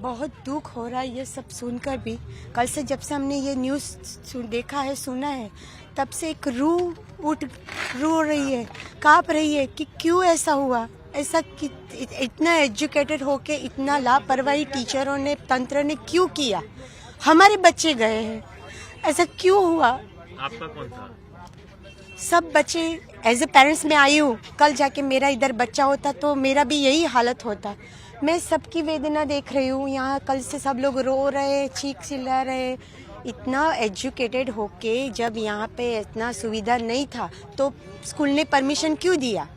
बहुत दुख हो रहा है ये सब सुनकर भी। कल से जब से हमने ये न्यूज़ देखा है, सुना है, तब से एक रूह रो रही है, काँप रही है कि क्यों ऐसा हुआ। ऐसा कि इतना एजुकेटेड होके इतना लापरवाही टीचरों ने, तंत्र ने क्यों किया। हमारे बच्चे गए हैं, ऐसा क्यों हुआ। आपका कौन था? सब बच्चे एज ए पेरेंट्स में आई हूँ। कल जाके मेरा इधर बच्चा होता तो मेरा भी यही हालत होता। मैं सबकी वेदना देख रही हूँ यहाँ। कल से सब लोग रो रहे, चीख चिल्ला रहे। इतना एजुकेटेड होके जब यहाँ पे इतना सुविधा नहीं था तो स्कूल ने परमिशन क्यों दिया।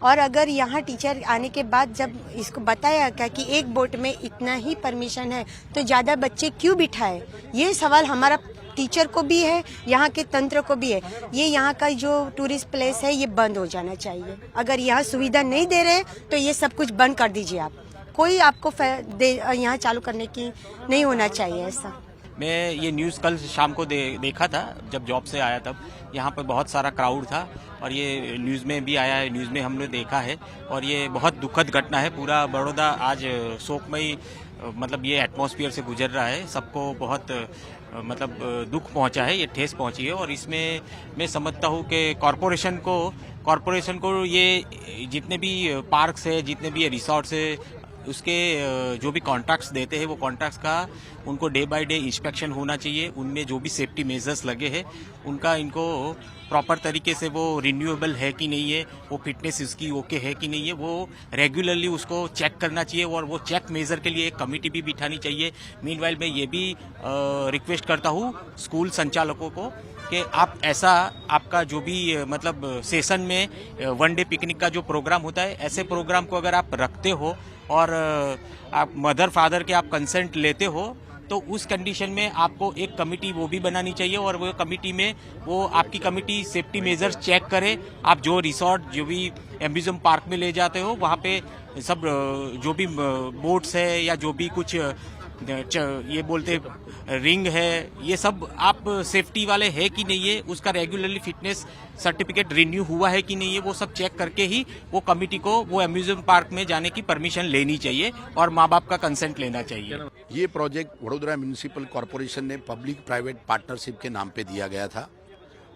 और अगर यहाँ टीचर आने के बाद जब इसको बताया क्या कि एक बोट में इतना ही परमिशन है तो ज़्यादा बच्चे क्यों बिठाए। ये सवाल हमारा टीचर को भी है, यहाँ के तंत्र को भी है। ये यहाँ का जो टूरिस्ट प्लेस है ये बंद हो जाना चाहिए। अगर यहाँ सुविधा नहीं दे रहे तो ये सब कुछ बंद कर दीजिए आप। कोई आपको यहाँ चालू करने की नहीं होना चाहिए ऐसा। मैं ये न्यूज़ कल शाम को देखा था जब जॉब से आया, तब यहाँ पर बहुत सारा क्राउड था और ये न्यूज़ में भी आया है, न्यूज़ में हमने देखा है और ये बहुत दुखद घटना है। पूरा बड़ौदा आज शोकमयी मतलब ये एटमॉस्फेयर से गुजर रहा है। सबको बहुत मतलब दुख पहुंचा है, ये ठेस पहुंची है। और इसमें मैं समझता हूं कि कॉरपोरेशन को ये जितने भी पार्क्स है, जितने भी रिसोर्ट्स है, उसके जो भी कॉन्ट्रैक्ट्स देते हैं वो कॉन्ट्रैक्ट्स का उनको डे बाय डे इंस्पेक्शन होना चाहिए। उनमें जो भी सेफ्टी मेजर्स लगे हैं उनका इनको प्रॉपर तरीके से वो रिन्यूएबल है कि नहीं है, वो फिटनेस इसकी ओके है कि नहीं है, वो रेगुलरली उसको चेक करना चाहिए और वो चेक मेजर के लिए एक कमेटी भी बिठानी चाहिए। मीनवाइल मैं ये भी रिक्वेस्ट करता हूँ स्कूल संचालकों को कि आप ऐसा आपका जो भी मतलब सेशन में वन डे पिकनिक का जो प्रोग्राम होता है, ऐसे प्रोग्राम को अगर आप रखते हो और आप मदर फादर के आप कंसेंट लेते हो तो उस कंडीशन में आपको एक कमेटी वो भी बनानी चाहिए और वो कमेटी में वो आपकी कमेटी सेफ्टी मेजर्स चेक करे। आप जो रिसोर्ट, जो भी एम्यूजमेंट पार्क में ले जाते हो वहाँ पे सब जो भी बोट्स है या जो भी कुछ ये बोलते रिंग है, ये सब आप सेफ्टी वाले है कि नहीं है, उसका रेगुलरली फिटनेस सर्टिफिकेट रिन्यू हुआ है कि नहीं है, वो सब चेक करके ही वो कमेटी को वो एम्यूजमेंट पार्क में जाने की परमिशन लेनी चाहिए और माँ बाप का कंसेंट लेना चाहिए। ये प्रोजेक्ट वडोदरा म्यूनिसिपल कॉरपोरेशन ने पब्लिक प्राइवेट पार्टनरशिप के नाम पे दिया गया था।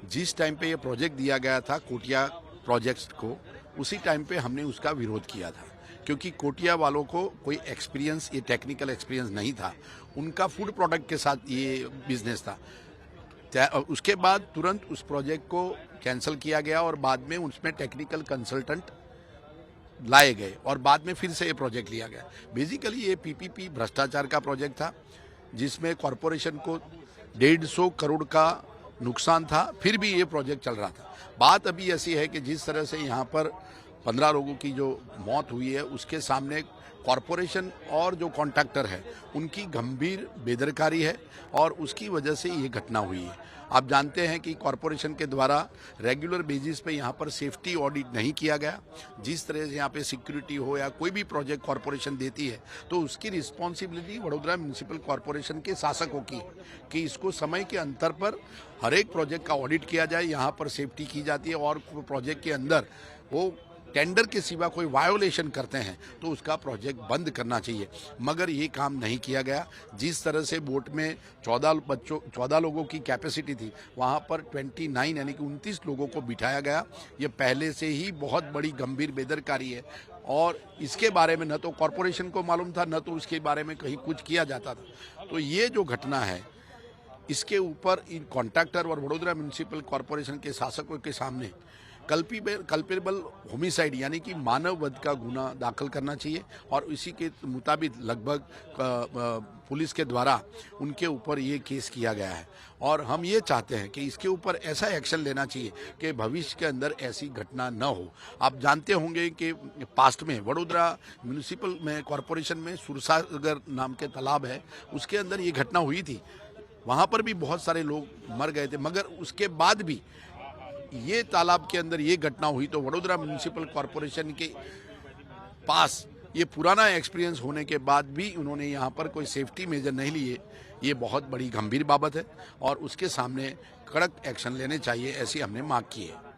जिस टाइम पे ये प्रोजेक्ट दिया गया था कोटिया प्रोजेक्ट्स को, उसी टाइम पे हमने उसका विरोध किया था क्योंकि कोटिया वालों को कोई एक्सपीरियंस, ये टेक्निकल एक्सपीरियंस नहीं था। उनका फूड प्रोडक्ट के साथ ये बिजनेस था। उसके बाद तुरंत उस प्रोजेक्ट को कैंसिल किया गया और बाद में उसमें टेक्निकल कंसल्टेंट लाए गए और बाद में फिर से ये प्रोजेक्ट लिया गया। बेसिकली ये पीपीपी भ्रष्टाचार का प्रोजेक्ट था जिसमें कॉरपोरेशन को 150 करोड़ का नुकसान था, फिर भी ये प्रोजेक्ट चल रहा था। बात अभी ऐसी है कि जिस तरह से यहाँ पर 15 लोगों की जो मौत हुई है उसके सामने कॉरपोरेशन और जो कॉन्ट्रैक्टर है उनकी गंभीर बेदरकारी है और उसकी वजह से ये घटना हुई है। आप जानते हैं कि कॉरपोरेशन के द्वारा रेगुलर बेसिस पे यहाँ पर सेफ्टी ऑडिट नहीं किया गया। जिस तरह से यहाँ पे सिक्योरिटी हो या कोई भी प्रोजेक्ट कॉरपोरेशन देती है तो उसकी रिस्पॉन्सिबिलिटी वडोदरा म्यूनिसिपल कॉरपोरेशन के शासकों की कि इसको समय के अंतर पर हर एक प्रोजेक्ट का ऑडिट किया जाए, यहाँ पर सेफ्टी की जाती है और प्रोजेक्ट के अंदर वो टेंडर के सिवा कोई वायोलेशन करते हैं तो उसका प्रोजेक्ट बंद करना चाहिए। मगर ये काम नहीं किया गया। जिस तरह से बोट में 14 लोगों की कैपेसिटी थी, वहाँ पर 29 यानी कि 29 लोगों को बिठाया गया। ये पहले से ही बहुत बड़ी गंभीर बेदरकारी है और इसके बारे में न तो कॉरपोरेशन को मालूम था, न तो उसके बारे में कहीं कुछ किया जाता था। तो ये जो घटना है इसके ऊपर इन कॉन्ट्रैक्टर और वडोदरा म्यूनिसिपल कॉरपोरेशन के शासकों के सामने कल्पेबल होमिसाइड यानी कि मानव वध का गुना दाखिल करना चाहिए और इसी के मुताबिक लगभग पुलिस के द्वारा उनके ऊपर ये केस किया गया है। और हम ये चाहते हैं कि इसके ऊपर ऐसा एक्शन लेना चाहिए कि भविष्य के अंदर ऐसी घटना न हो। आप जानते होंगे कि पास्ट में वडोदरा म्यूनिसिपल में कॉरपोरेशन में सुरसागर नाम के तालाब है, उसके अंदर ये घटना हुई थी। वहाँ पर भी बहुत सारे लोग मर गए थे, मगर उसके बाद भी ये तालाब के अंदर ये घटना हुई तो वडोदरा म्यूनिसिपल कॉरपोरेशन के पास ये पुराना एक्सपीरियंस होने के बाद भी उन्होंने यहाँ पर कोई सेफ्टी मेजर नहीं लिए। ये बहुत बड़ी गंभीर बाबत है और उसके सामने कड़क एक्शन लेने चाहिए, ऐसी हमने मांग की है।